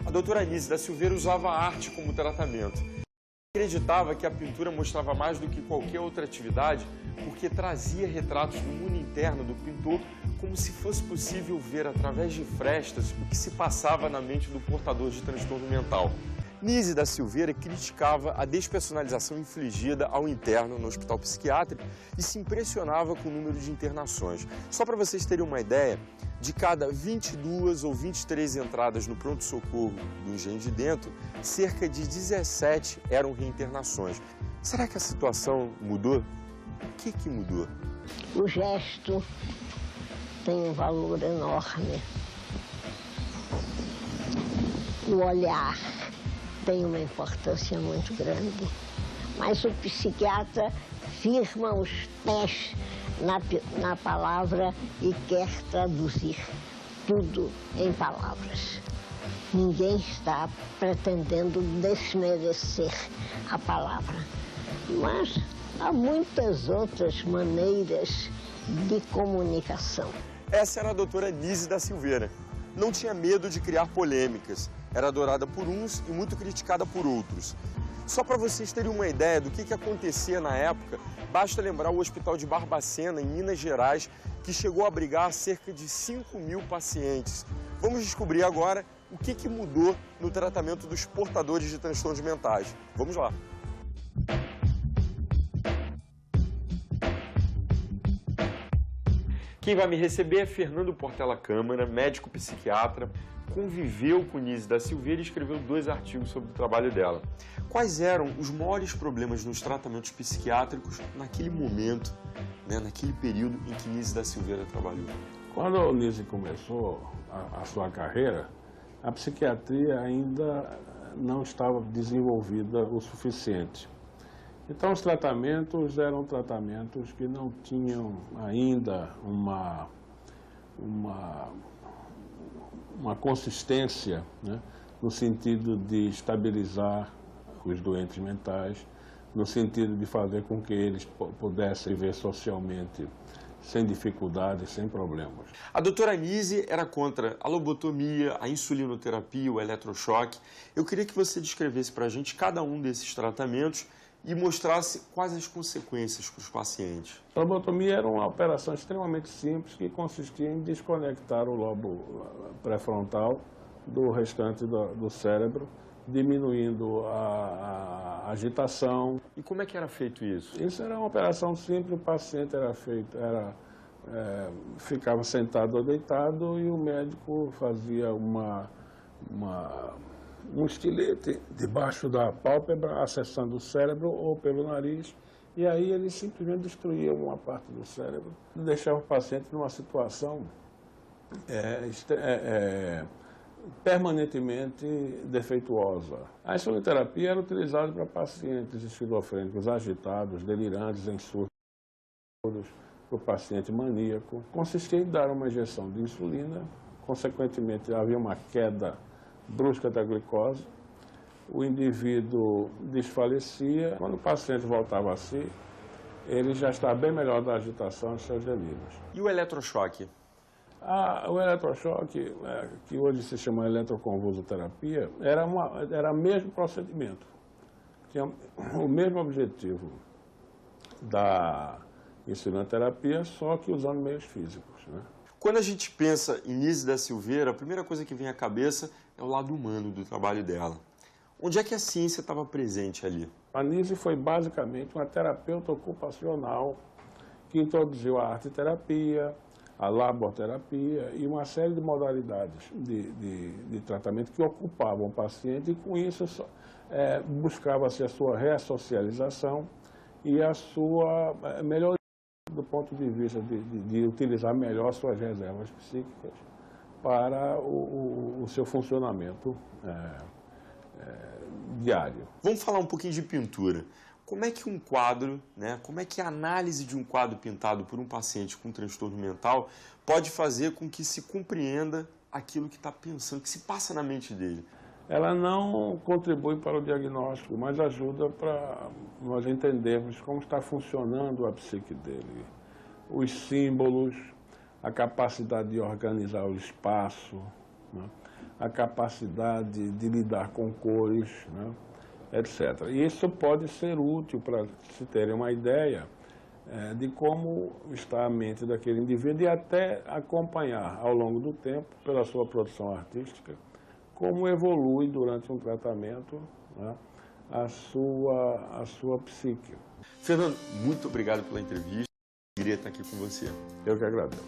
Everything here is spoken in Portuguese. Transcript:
A doutora Anísia da Silveira usava a arte como tratamento. Acreditava que a pintura mostrava mais do que qualquer outra atividade porque trazia retratos do mundo interno do pintor como se fosse possível ver através de frestas o que se passava na mente do portador de transtorno mental. Anísia da Silveira criticava a despersonalização infligida ao interno no hospital psiquiátrico e se impressionava com o número de internações. Só para vocês terem uma ideia, de cada 22 ou 23 entradas no pronto-socorro do Engenho de Dentro, cerca de 17 eram reinternações. Será que a situação mudou? O que mudou? O gesto tem um valor enorme. O olhar tem uma importância muito grande. Mas o psiquiatra firma os pés na palavra e quer traduzir tudo em palavras. Ninguém está pretendendo desmerecer a palavra, mas há muitas outras maneiras de comunicação. Essa era a doutora Anísia da Silveira. Não tinha medo de criar polêmicas. Era adorada por uns e muito criticada por outros. Só para vocês terem uma ideia do que acontecia na época, basta lembrar o Hospital de Barbacena, em Minas Gerais, que chegou a abrigar cerca de 5.000 pacientes. Vamos descobrir agora o que mudou no tratamento dos portadores de transtornos mentais. Vamos lá. Quem vai me receber é Fernando Portela Câmara, médico psiquiatra, conviveu com Anísia da Silveira e escreveu 2 artigos sobre o trabalho dela. Quais eram os maiores problemas nos tratamentos psiquiátricos naquele momento, naquele período em que Anísia da Silveira trabalhou? Quando a Anísia começou a sua carreira, a psiquiatria ainda não estava desenvolvida o suficiente. Então, os tratamentos eram tratamentos que não tinham ainda uma consistência, no sentido de estabilizar os doentes mentais, no sentido de fazer com que eles pudessem viver socialmente sem dificuldades, sem problemas. A doutora Anísia era contra a lobotomia, a insulinoterapia, o eletrochoque. Eu queria que você descrevesse para a gente cada um desses tratamentos e mostrasse quais as consequências para os pacientes. A lobotomia era uma operação extremamente simples que consistia em desconectar o lobo pré-frontal do restante do cérebro, diminuindo a agitação. E como é que era feito isso? Isso era uma operação simples, o paciente ficava sentado ou deitado e o médico fazia um estilete debaixo da pálpebra, acessando o cérebro ou pelo nariz, e aí ele simplesmente destruía uma parte do cérebro, deixava o paciente numa situação permanentemente defeituosa. A insulinoterapia era utilizada para pacientes esquizofrênicos agitados, delirantes, em surtos, para o paciente maníaco. Consistia em dar uma injeção de insulina, consequentemente havia uma queda brusca da glicose, o indivíduo desfalecia. Quando o paciente voltava a si, ele já estava bem melhor da agitação dos seus delírios. E o eletrochoque? O eletrochoque, que hoje se chama eletroconvulsoterapia, era o mesmo procedimento. Tinha o mesmo objetivo da insulinoterapia, só que usando meios físicos, Quando a gente pensa em Anísia da Silveira, a primeira coisa que vem à cabeça é o lado humano do trabalho dela. Onde é que a ciência estava presente ali? A Anísia foi basicamente uma terapeuta ocupacional que introduziu a arte-terapia, a laboterapia e uma série de modalidades de tratamento que ocupavam o paciente e, com isso, buscava-se a sua ressocialização e a sua melhoria do ponto de vista de utilizar melhor suas reservas psíquicas para o seu funcionamento diário. Vamos falar um pouquinho de pintura. Como é que um quadro, como é que a análise de um quadro pintado por um paciente com transtorno mental pode fazer com que se compreenda aquilo que está pensando, que se passa na mente dele? Ela não contribui para o diagnóstico, mas ajuda para nós entendermos como está funcionando a psique dele. Os símbolos, a capacidade de organizar o espaço, a capacidade de lidar com cores, né, etc. E isso pode ser útil para se terem uma ideia de como está a mente daquele indivíduo e até acompanhar ao longo do tempo, pela sua produção artística, como evolui durante um tratamento, né, a sua psique. Fernando, muito obrigado pela entrevista. Queria estar aqui com você. Eu que agradeço.